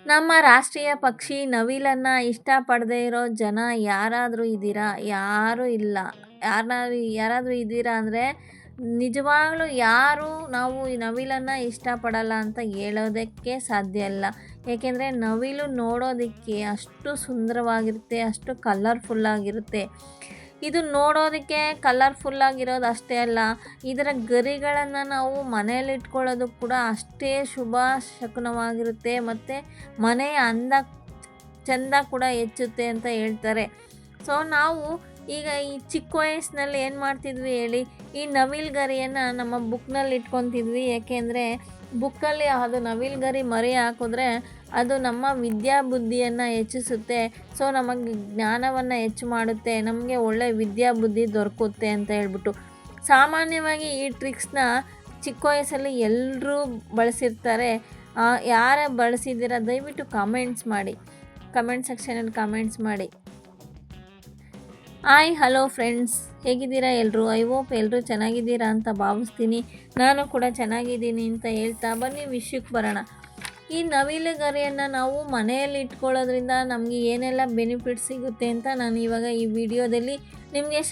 ನಮ್ಮ ರಾಷ್ಟ್ರೀಯ ಪಕ್ಷಿ ನವಿಲನ್ನು ಇಷ್ಟಪಡದೇ ಇರೋ ಜನ ಯಾರಾದರೂ ಇದ್ದೀರಾ? ಯಾರೂ ಇಲ್ಲ. ಯಾರಾದರೂ ಇದ್ದೀರಾ ಅಂದರೆ ನಿಜವಾಗ್ಲೂ ಯಾರು ನಾವು ಈ ನವಿಲನ್ನು ಇಷ್ಟಪಡಲ್ಲ ಅಂತ ಹೇಳೋದಕ್ಕೆ ಸಾಧ್ಯ ಇಲ್ಲ. ಏಕೆಂದರೆ ನವಿಲು ನೋಡೋದಕ್ಕೆ ಅಷ್ಟು ಸುಂದರವಾಗಿರುತ್ತೆ, ಅಷ್ಟು ಕಲರ್ಫುಲ್ಲಾಗಿರುತ್ತೆ. ಇದು ನೋಡೋದಕ್ಕೆ ಕಲರ್ಫುಲ್ಲಾಗಿರೋದು ಅಷ್ಟೇ ಅಲ್ಲ, ಇದರ ಗರಿಗಳನ್ನು ನಾವು ಮನೆಯಲ್ಲಿ ಇಟ್ಕೊಳ್ಳೋದು ಕೂಡ ಅಷ್ಟೇ ಶುಭ ಶಕುನವಾಗಿರುತ್ತೆ ಮತ್ತು ಮನೆಯ ಚೆಂದ ಕೂಡ ಹೆಚ್ಚುತ್ತೆ ಅಂತ ಹೇಳ್ತಾರೆ. ಸೊ ನಾವು ಈಗ ಈ ಚಿಕ್ಕ ವಯಸ್ಸಿನಲ್ಲಿ ಏನು ಮಾಡ್ತಿದ್ವಿ ಹೇಳಿ, ಈ ನವಿಲು ಗರಿಯನ್ನು ನಮ್ಮ ಬುಕ್ನಲ್ಲಿ ಇಟ್ಕೊತಿದ್ವಿ. ಏಕೆಂದರೆ ಬುಕ್ಕಲ್ಲಿ ಅದು ನವಿಲು ಗರಿ ಮರಿ ಹಾಕಿದ್ರೆ ಅದು ನಮ್ಮ ವಿದ್ಯಾಬುದ್ಧಿಯನ್ನು ಹೆಚ್ಚಿಸುತ್ತೆ. ಸೊ ನಮಗೆ ಜ್ಞಾನವನ್ನು ಹೆಚ್ಚು ಮಾಡುತ್ತೆ, ನಮಗೆ ಒಳ್ಳೆಯ ವಿದ್ಯಾಬುದ್ಧಿ ದೊರಕುತ್ತೆ ಅಂತ ಹೇಳ್ಬಿಟ್ಟು ಸಾಮಾನ್ಯವಾಗಿ ಈ ಟ್ರಿಕ್ಸ್ನ ಚಿಕ್ಕ ವಯಸ್ಸಲ್ಲಿ ಎಲ್ಲರೂ ಬಳಸಿರ್ತಾರೆ. ಯಾರೇ ಬಳಸಿದ್ದೀರಾ ದಯವಿಟ್ಟು ಕಮೆಂಟ್ಸ್ ಮಾಡಿ, ಕಮೆಂಟ್ ಸೆಕ್ಷನಲ್ಲಿ ಕಮೆಂಟ್ಸ್ ಮಾಡಿ. ಹಾಯ್ ಹಲೋ ಫ್ರೆಂಡ್ಸ್, ಹೇಗಿದ್ದೀರಾ ಎಲ್ಲರೂ? ಐ ಹೋಪ್ ಎಲ್ಲರೂ ಚೆನ್ನಾಗಿದ್ದೀರಾ ಅಂತ ಭಾವಿಸ್ತೀನಿ. ನಾನು ಕೂಡ ಚೆನ್ನಾಗಿದ್ದೀನಿ ಅಂತ ಹೇಳ್ತಾ ಬನ್ನಿ ವಿಷಯಕ್ಕೆ ಬರೋಣ. ಈ ನವಿಲು ಗರಿಯನ್ನು ನಾವು ಮನೆಯಲ್ಲಿ ಇಟ್ಕೊಳ್ಳೋದ್ರಿಂದ ನಮಗೆ ಏನೆಲ್ಲ ಬೆನಿಫಿಟ್ ಸಿಗುತ್ತೆ ಅಂತ ನಾನು ಇವಾಗ ಈ ವಿಡಿಯೋದಲ್ಲಿ ನಿಮಗೆ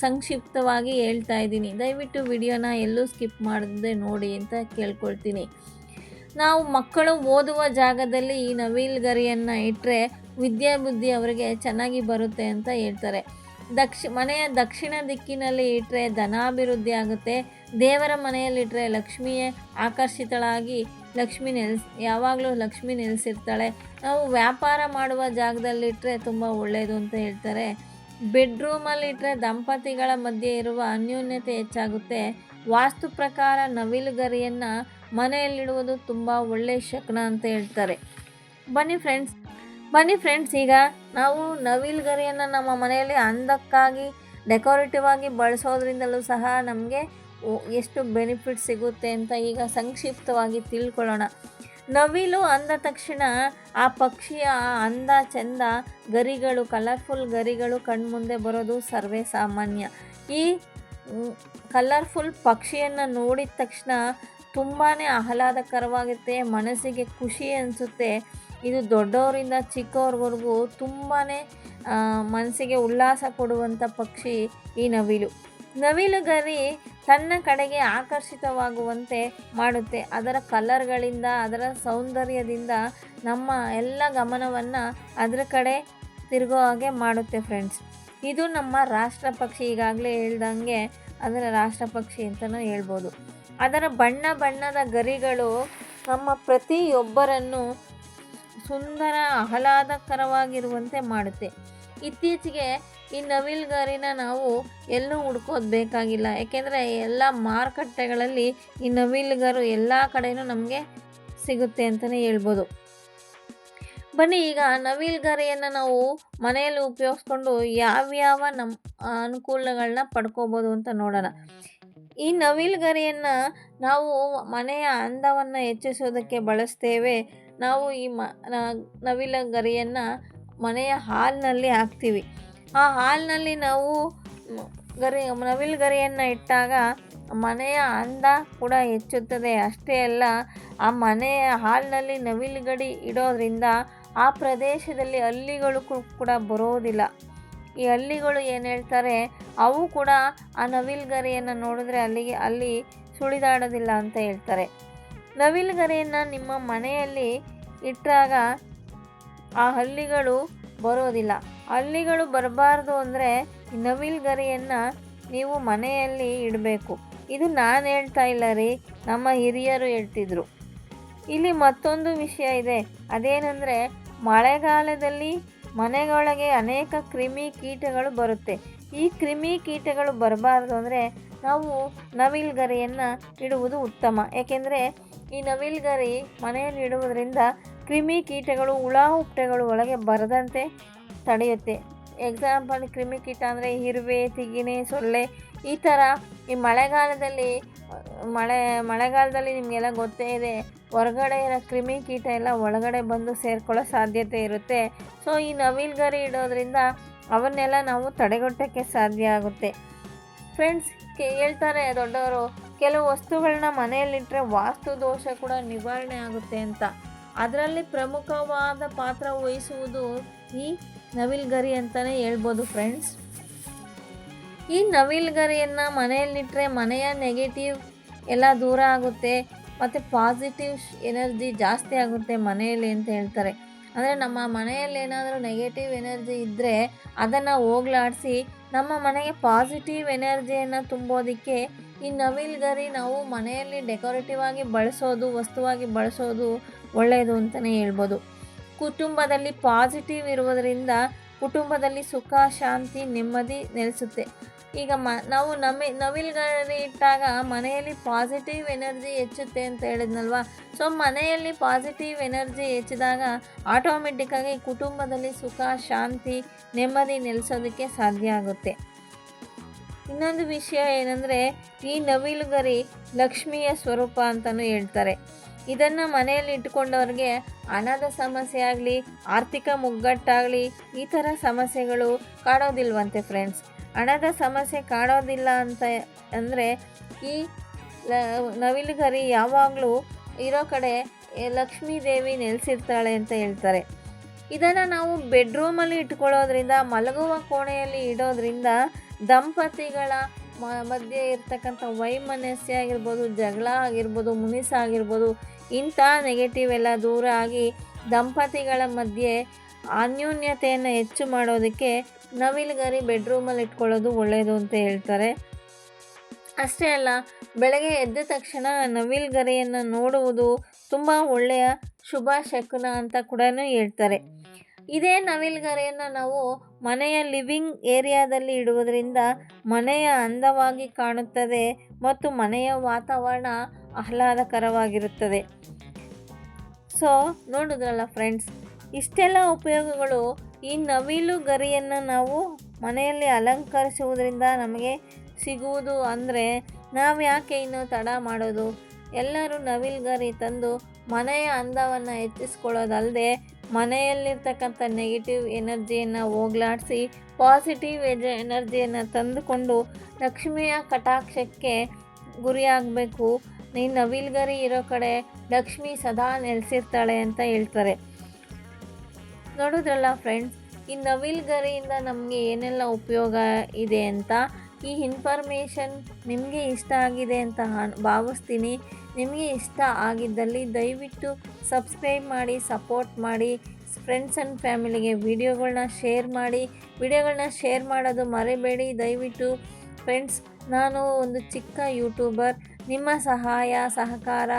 ಸಂಕ್ಷಿಪ್ತವಾಗಿ ಹೇಳ್ತಾ ಇದ್ದೀನಿ. ದಯವಿಟ್ಟು ವಿಡಿಯೋನ ಎಲ್ಲೂ ಸ್ಕಿಪ್ ಮಾಡದೆ ನೋಡಿ ಅಂತ ಕೇಳ್ಕೊಳ್ತೀನಿ. ನಾವು ಮಕ್ಕಳು ಓದುವ ಜಾಗದಲ್ಲಿ ಈ ನವಿಲು ಗರಿಯನ್ನು ಇಟ್ಟರೆ ವಿದ್ಯಾಬುದ್ಧಿ ಅವರಿಗೆ ಚೆನ್ನಾಗಿ ಬರುತ್ತೆ ಅಂತ ಹೇಳ್ತಾರೆ. ಮನೆಯ ದಕ್ಷಿಣ ದಿಕ್ಕಿನಲ್ಲಿ ಇಟ್ಟರೆ ಧನಾಭಿವೃದ್ಧಿ ಆಗುತ್ತೆ. ದೇವರ ಮನೆಯಲ್ಲಿಟ್ಟರೆ ಲಕ್ಷ್ಮಿಯೇ ಆಕರ್ಷಿತಳಾಗಿ ಯಾವಾಗಲೂ ಲಕ್ಷ್ಮಿ ನೆಲೆಸಿರ್ತಾಳೆ. ನಾವು ವ್ಯಾಪಾರ ಮಾಡುವ ಜಾಗದಲ್ಲಿಟ್ಟರೆ ತುಂಬ ಒಳ್ಳೆಯದು ಅಂತ ಹೇಳ್ತಾರೆ. ಬೆಡ್ರೂಮಲ್ಲಿಟ್ಟರೆ ದಂಪತಿಗಳ ಮಧ್ಯೆ ಇರುವ ಅನ್ಯೋನ್ಯತೆ ಹೆಚ್ಚಾಗುತ್ತೆ. ವಾಸ್ತು ಪ್ರಕಾರ ನವಿಲು ಗರಿಯನ್ನು ಮನೆಯಲ್ಲಿಡುವುದು ತುಂಬ ಒಳ್ಳೆಯ ಶಕುನ ಅಂತ ಹೇಳ್ತಾರೆ. ಬನ್ನಿ ಫ್ರೆಂಡ್ಸ್, ಈಗ ನಾವು ನವಿಲು ಗರಿಯನ್ನು ನಮ್ಮ ಮನೆಯಲ್ಲಿ ಅಂದಕ್ಕಾಗಿ ಡೆಕೋರೇಟಿವ್ ಆಗಿ ಬಳಸೋದ್ರಿಂದಲೂ ಸಹ ನಮಗೆ ಎಷ್ಟು ಬೆನಿಫಿಟ್ ಸಿಗುತ್ತೆ ಅಂತ ಈಗ ಸಂಕ್ಷಿಪ್ತವಾಗಿ ತಿಳ್ಕೊಳ್ಳೋಣ. ನವಿಲು ಅಂದ ತಕ್ಷಣ ಆ ಪಕ್ಷಿಯ ಅಂದ ಚೆಂದ ಗರಿಗಳು, ಕಲರ್ಫುಲ್ ಗರಿಗಳು ಕಣ್ಮುಂದೆ ಬರೋದು ಸರ್ವೇ ಸಾಮಾನ್ಯ. ಈ ಕಲರ್ಫುಲ್ ಪಕ್ಷಿಯನ್ನು ನೋಡಿದ ತಕ್ಷಣ ತುಂಬಾ ಆಹ್ಲಾದಕರವಾಗುತ್ತೆ, ಮನಸ್ಸಿಗೆ ಖುಷಿ ಅನಿಸುತ್ತೆ. ಇದು ದೊಡ್ಡವರಿಂದ ಚಿಕ್ಕವ್ರಿಗೂ ತುಂಬಾ ಮನಸ್ಸಿಗೆ ಉಲ್ಲಾಸ ಕೊಡುವಂಥ ಪಕ್ಷಿ ಈ ನವಿಲು. ನವಿಲು ಗರಿ ತನ್ನ ಕಡೆಗೆ ಆಕರ್ಷಿತವಾಗುವಂತೆ ಮಾಡುತ್ತೆ. ಅದರ ಕಲರ್ಗಳಿಂದ, ಅದರ ಸೌಂದರ್ಯದಿಂದ ನಮ್ಮ ಎಲ್ಲ ಗಮನವನ್ನು ಅದರ ಕಡೆ ತಿರುಗೋ ಹಾಗೆ ಮಾಡುತ್ತೆ ಫ್ರೆಂಡ್ಸ್. ಇದು ನಮ್ಮ ರಾಷ್ಟ್ರ ಪಕ್ಷಿ. ಈಗಾಗಲೇ ಹೇಳ್ದಂಗೆ ಅದರ ರಾಷ್ಟ್ರ ಪಕ್ಷಿ ಅಂತಲೂ ಹೇಳ್ಬೋದು. ಅದರ ಬಣ್ಣದ ಗರಿಗಳು ನಮ್ಮ ಪ್ರತಿಯೊಬ್ಬರನ್ನು ಸುಂದರ ಆಹ್ಲಾದಕರವಾಗಿರುವಂತೆ ಮಾಡುತ್ತೆ. ಇತ್ತೀಚೆಗೆ ಈ ನವಿಲು ಗರಿನ ನಾವು ಎಲ್ಲೂ ಹುಡ್ಕೋದು ಬೇಕಾಗಿಲ್ಲ. ಏಕೆಂದರೆ ಎಲ್ಲ ಮಾರುಕಟ್ಟೆಗಳಲ್ಲಿ ಈ ನವಿಲು ಗರು ಎಲ್ಲ ಕಡೆಯೂ ನಮಗೆ ಸಿಗುತ್ತೆ ಅಂತಲೇ ಹೇಳ್ಬೋದು. ಬನ್ನಿ ಈಗ ನವಿಲು ಗರಿಯನ್ನು ನಾವು ಮನೆಯಲ್ಲಿ ಉಪಯೋಗಿಸ್ಕೊಂಡು ಯಾವ್ಯಾವ ಅನುಕೂಲಗಳನ್ನ ಪಡ್ಕೋಬೋದು ಅಂತ ನೋಡೋಣ. ಈ ನವಿಲು ಗರಿಯನ್ನು ನಾವು ಮನೆಯ ಅಂದವನ್ನು ಹೆಚ್ಚಿಸೋದಕ್ಕೆ ಬಳಸ್ತೇವೆ. ನಾವು ಈ ನವಿಲು ಗರಿಯನ್ನು ಮನೆಯ ಹಾಲ್ನಲ್ಲಿ ಹಾಕ್ತೀವಿ. ಆ ಹಾಲ್ನಲ್ಲಿ ನಾವು ನವಿಲು ಗರಿಯನ್ನು ಇಟ್ಟಾಗ ಮನೆಯ ಅಂದ ಕೂಡ ಹೆಚ್ಚುತ್ತದೆ. ಅಷ್ಟೇ ಅಲ್ಲ, ಆ ಮನೆಯ ಹಾಲ್ನಲ್ಲಿ ನವಿಲು ಗರಿ ಇಡೋದ್ರಿಂದ ಆ ಪ್ರದೇಶದಲ್ಲಿ ಹಲ್ಲಿಗಳು ಕೂಡ ಬರೋದಿಲ್ಲ. ಈ ಹಲ್ಲಿಗಳು ಏನು ಹೇಳ್ತಾರೆ, ಅವು ಕೂಡ ಆ ನವಿಲು ಗರಿಯನ್ನು ನೋಡಿದ್ರೆ ಅಲ್ಲಿ ಸುಳಿದಾಡೋದಿಲ್ಲ ಅಂತ ಹೇಳ್ತಾರೆ. ನವಿಲು ಗರಿಯನ್ನು ನಿಮ್ಮ ಮನೆಯಲ್ಲಿ ಇಟ್ಟಾಗ ಆ ಹಲ್ಲಿಗಳು ಬರೋದಿಲ್ಲ. ಹಲ್ಲಿಗಳು ಬರಬಾರ್ದು ಅಂದರೆ ಈ ನವಿಲು ಗರಿಯನ್ನು ನೀವು ಮನೆಯಲ್ಲಿ ಇಡಬೇಕು. ಇದು ನಾನು ಹೇಳ್ತಾ ಇಲ್ಲ ರೀ, ನಮ್ಮ ಹಿರಿಯರು ಹೇಳ್ತಿದ್ರು. ಇಲ್ಲಿ ಮತ್ತೊಂದು ವಿಷಯ ಇದೆ. ಅದೇನೆಂದರೆ ಮಳೆಗಾಲದಲ್ಲಿ ಮನೆಯೊಳಗೆ ಅನೇಕ ಕ್ರಿಮಿ ಕೀಟಗಳು ಬರುತ್ತೆ. ಈ ಕ್ರಿಮಿ ಕೀಟಗಳು ಬರಬಾರ್ದು ಅಂದರೆ ನಾವು ನವಿಲು ಗರಿಯನ್ನು ಇಡುವುದು ಉತ್ತಮ. ಏಕೆಂದರೆ ಈ ನವಿಲು ಗರಿ ಮನೆಯಲ್ಲಿ ಇಡುವುದರಿಂದ ಕ್ರಿಮಿ ಕೀಟಗಳು, ಹುಳ ಹುಪ್ಪಟೆಗಳು ಒಳಗೆ ಬರದಂತೆ ತಡೆಯುತ್ತೆ. ಎಕ್ಸಾಂಪಲ್ ಕ್ರಿಮಿಕೀಟ ಅಂದರೆ ಇರುವೆ, ತಿಗಿಣೆ, ಸೊಳ್ಳೆ ಈ ಥರ. ಈ ಮಳೆಗಾಲದಲ್ಲಿ ನಿಮಗೆಲ್ಲ ಗೊತ್ತೇ ಇದೆ, ಹೊರಗಡೆ ಇರೋ ಕ್ರಿಮಿಕೀಟ ಎಲ್ಲ ಒಳಗಡೆ ಬಂದು ಸೇರ್ಕೊಳ್ಳೋ ಸಾಧ್ಯತೆ ಇರುತ್ತೆ. ಸೊ ಈ ನವಿಲು ಗರಿ ಇಡೋದ್ರಿಂದ ಅವನ್ನೆಲ್ಲ ನಾವು ತಡೆಗಟ್ಟೋಕ್ಕೆ ಸಾಧ್ಯ ಆಗುತ್ತೆ ಫ್ರೆಂಡ್ಸ್. ಹೇಳ್ತಾರೆ ದೊಡ್ಡವರು, ಕೆಲವು ವಸ್ತುಗಳನ್ನ ಮನೆಯಲ್ಲಿಟ್ಟರೆ ವಾಸ್ತು ದೋಷ ಕೂಡ ನಿವಾರಣೆ ಆಗುತ್ತೆ ಅಂತ. ಅದರಲ್ಲಿ ಪ್ರಮುಖವಾದ ಪಾತ್ರ ವಹಿಸುವುದು ಈ ನವಿಲುಗರಿ ಅಂತಲೇ ಹೇಳ್ಬೋದು ಫ್ರೆಂಡ್ಸ್. ಈ ನವಿಲುಗರಿಯನ್ನು ಮನೆಯಲ್ಲಿಟ್ಟರೆ ಮನೆಯ ನೆಗೆಟಿವ್ ಎಲ್ಲ ದೂರ ಆಗುತ್ತೆ ಮತ್ತು ಪಾಸಿಟಿವ್ ಎನರ್ಜಿ ಜಾಸ್ತಿ ಆಗುತ್ತೆ ಮನೆಯಲ್ಲಿ ಅಂತ ಹೇಳ್ತಾರೆ. ಅಂದರೆ ನಮ್ಮ ಮನೆಯಲ್ಲಿ ಏನಾದರೂ ನೆಗೆಟಿವ್ ಎನರ್ಜಿ ಇದ್ದರೆ ಅದನ್ನು ಹೋಗಲಾಡಿಸಿ ನಮ್ಮ ಮನೆಗೆ ಪಾಸಿಟಿವ್ ಎನರ್ಜಿಯನ್ನು ತುಂಬೋದಕ್ಕೆ ಈ ನವಿಲುಗರಿ ನಾವು ಮನೆಯಲ್ಲಿ ಡೆಕೋರೇಟಿವ್ ಆಗಿ ಬಳಸೋದು, ವಸ್ತುವಾಗಿ ಬಳಸೋದು ಒಳ್ಳೆಯದು ಅಂತಲೇ ಹೇಳ್ಬೋದು. ಕುಟುಂಬದಲ್ಲಿ ಪಾಸಿಟಿವ್ ಇರುವುದರಿಂದ ಕುಟುಂಬದಲ್ಲಿ ಸುಖ, ಶಾಂತಿ, ನೆಮ್ಮದಿ ನೆಲೆಸುತ್ತೆ. ಈಗ ನಾವು ನವಿಲುಗರಿ ಇಟ್ಟಾಗ ಮನೆಯಲ್ಲಿ ಪಾಸಿಟಿವ್ ಎನರ್ಜಿ ಹೆಚ್ಚುತ್ತೆ ಅಂತ ಹೇಳಿದ್ನಲ್ವ. ಸೊ ಮನೆಯಲ್ಲಿ ಪಾಸಿಟಿವ್ ಎನರ್ಜಿ ಹೆಚ್ಚಿದಾಗ ಆಟೋಮೆಟಿಕ್ಕಾಗಿ ಕುಟುಂಬದಲ್ಲಿ ಸುಖ, ಶಾಂತಿ, ನೆಮ್ಮದಿ ನೆಲೆಸೋದಕ್ಕೆ ಸಾಧ್ಯ ಆಗುತ್ತೆ. ಇನ್ನೊಂದು ವಿಷಯ ಏನಂದರೆ, ಈ ನವಿಲುಗರಿ ಲಕ್ಷ್ಮಿಯ ಸ್ವರೂಪ ಅಂತಲೂ ಹೇಳ್ತಾರೆ. ಇದನ್ನು ಮನೆಯಲ್ಲಿ ಇಟ್ಟುಕೊಂಡವ್ರಿಗೆ ಹಣದ ಸಮಸ್ಯೆ ಆಗಲಿ, ಆರ್ಥಿಕ ಮುಗ್ಗಟ್ಟಾಗಲಿ, ಈ ಥರ ಸಮಸ್ಯೆಗಳು ಕಾಡೋದಿಲ್ವಂತೆ ಫ್ರೆಂಡ್ಸ್. ಹಣದ ಸಮಸ್ಯೆ ಕಾಡೋದಿಲ್ಲ ಅಂತ ಅಂದರೆ ಈ ನವಿಲುಗರಿ ಯಾವಾಗಲೂ ಇರೋ ಕಡೆ ಲಕ್ಷ್ಮೀ ದೇವಿ ನೆಲೆಸಿರ್ತಾಳೆ ಅಂತ ಹೇಳ್ತಾರೆ. ಇದನ್ನು ನಾವು ಬೆಡ್ರೂಮಲ್ಲಿ ಇಟ್ಕೊಳ್ಳೋದ್ರಿಂದ, ಮಲಗುವ ಕೋಣೆಯಲ್ಲಿ ಇಡೋದ್ರಿಂದ ದಂಪತಿಗಳ ಮಧ್ಯೆ ಇರ್ತಕ್ಕಂಥ ವೈಮನಸ್ಯ ಆಗಿರ್ಬೋದು, ಜಗಳ ಆಗಿರ್ಬೋದು, ಮುನಿಸಾಗಿರ್ಬೋದು, ಇಂಥ ನೆಗೆಟಿವ್ ಎಲ್ಲ ದೂರ ಆಗಿ ದಂಪತಿಗಳ ಮಧ್ಯೆ ಅನ್ಯೋನ್ಯತೆಯನ್ನು ಹೆಚ್ಚು ಮಾಡೋದಕ್ಕೆ ನವಿಲುಗರಿ ಬೆಡ್ರೂಮಲ್ಲಿ ಇಟ್ಕೊಳ್ಳೋದು ಒಳ್ಳೆಯದು ಅಂತ ಹೇಳ್ತಾರೆ. ಅಷ್ಟೇ ಅಲ್ಲ, ಬೆಳಗ್ಗೆ ಎದ್ದ ತಕ್ಷಣ ನವಿಲುಗರಿಯನ್ನು ನೋಡುವುದು ತುಂಬ ಒಳ್ಳೆಯ ಶುಭ ಶಕುನ ಅಂತ ಕೂಡ ಹೇಳ್ತಾರೆ. ಇದೇ ನವಿಲುಗರಿಯನ್ನು ನಾವು ಮನೆಯ ಲಿವಿಂಗ್ ಏರಿಯಾದಲ್ಲಿ ಇಡುವುದರಿಂದ ಮನೆಯ ಅಂದವಾಗಿ ಕಾಣುತ್ತದೆ ಮತ್ತು ಮನೆಯ ವಾತಾವರಣ ಆಹ್ಲಾದಕರವಾಗಿರುತ್ತದೆ. ಸೊ ನೋಡಿದ್ರಲ್ಲ ಫ್ರೆಂಡ್ಸ್, ಇಷ್ಟೆಲ್ಲ ಉಪಯೋಗಗಳು ಈ ನವಿಲುಗರಿಯನ್ನು ನಾವು ಮನೆಯಲ್ಲಿ ಅಲಂಕರಿಸುವುದರಿಂದ ನಮಗೆ ಸಿಗುವುದು. ಅಂದರೆ ನಾವು ಯಾಕೆ ಇನ್ನೂ ತಡ ಮಾಡೋದು? ಎಲ್ಲರೂ ನವಿಲುಗರಿ ತಂದು ಮನೆಯ ಅಂದವನ್ನು ಹೆಚ್ಚಿಸ್ಕೊಳ್ಳೋದಲ್ಲದೆ ಮನೆಯಲ್ಲಿರ್ತಕ್ಕಂಥ ನೆಗೆಟಿವ್ ಎನರ್ಜಿಯನ್ನು ಹೋಗಲಾಡಿಸಿ ಪಾಸಿಟಿವ್ ಎನರ್ಜಿಯನ್ನು ತಂದುಕೊಂಡು ಲಕ್ಷ್ಮಿಯ ಕಟಾಕ್ಷಕ್ಕೆ ಗುರಿಯಾಗಬೇಕು. ಈ ನವಿಲುಗರಿ ಇರೋ ಕಡೆ ಲಕ್ಷ್ಮಿ ಸದಾ ನೆಲೆಸಿರ್ತಾಳೆ ಅಂತ ಹೇಳ್ತಾರೆ. ನೋಡಿದ್ರಲ್ಲ ಫ್ರೆಂಡ್ಸ್, ಈ ನವಿಲುಗರಿಯಿಂದ ನಮಗೆ ಏನೆಲ್ಲ ಉಪಯೋಗ ಇದೆ ಅಂತ. ಈ ಇನ್ಫಾರ್ಮೇಷನ್ ನಿಮಗೆ ಇಷ್ಟ ಆಗಿದೆ ಅಂತ ಭಾವಿಸ್ತೀನಿ. ನಿಮಗೆ ಇಷ್ಟ ಆಗಿದ್ದಲ್ಲಿ ದಯವಿಟ್ಟು ಸಬ್ಸ್ಕ್ರೈಬ್ ಮಾಡಿ, ಸಪೋರ್ಟ್ ಮಾಡಿ, ಫ್ರೆಂಡ್ಸ್ ಆ್ಯಂಡ್ ಫ್ಯಾಮಿಲಿಗೆ ವಿಡಿಯೋಗಳನ್ನ ಶೇರ್ ಮಾಡಿ. ವಿಡಿಯೋಗಳನ್ನ ಶೇರ್ ಮಾಡೋದು ಮರಿಬೇಡಿ ದಯವಿಟ್ಟು ಫ್ರೆಂಡ್ಸ್. ನಾನು ಒಂದು ಚಿಕ್ಕ ಯೂಟ್ಯೂಬರ್, ನಿಮ್ಮ ಸಹಾಯ ಸಹಕಾರ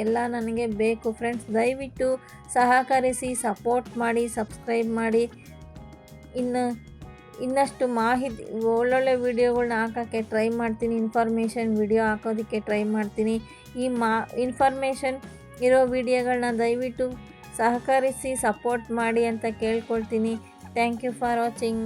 ಎಲ್ಲ ನನಗೆ ಬೇಕು ಫ್ರೆಂಡ್ಸ್. ದಯವಿಟ್ಟು ಸಹಕರಿಸಿ, ಸಪೋರ್ಟ್ ಮಾಡಿ, ಸಬ್ಸ್ಕ್ರೈಬ್ ಮಾಡಿ. ಇನ್ನಷ್ಟು ಮಾಹಿತಿ, ಒಳ್ಳೊಳ್ಳೆ ವಿಡಿಯೋಗಳ್ನ ಹಾಕೋಕ್ಕೆ ಟ್ರೈ ಮಾಡ್ತೀನಿ. ಇನ್ಫಾರ್ಮೇಷನ್ ವಿಡಿಯೋ ಹಾಕೋದಕ್ಕೆ ಟ್ರೈ ಮಾಡ್ತೀನಿ. ಈ ಇನ್ಫಾರ್ಮೇಷನ್ ಇರೋ ವಿಡಿಯೋಗಳನ್ನ ದಯವಿಟ್ಟು ಸಹಕರಿಸಿ, ಸಪೋರ್ಟ್ ಮಾಡಿ ಅಂತ ಕೇಳ್ಕೊಳ್ತೀನಿ. Thank you for watching.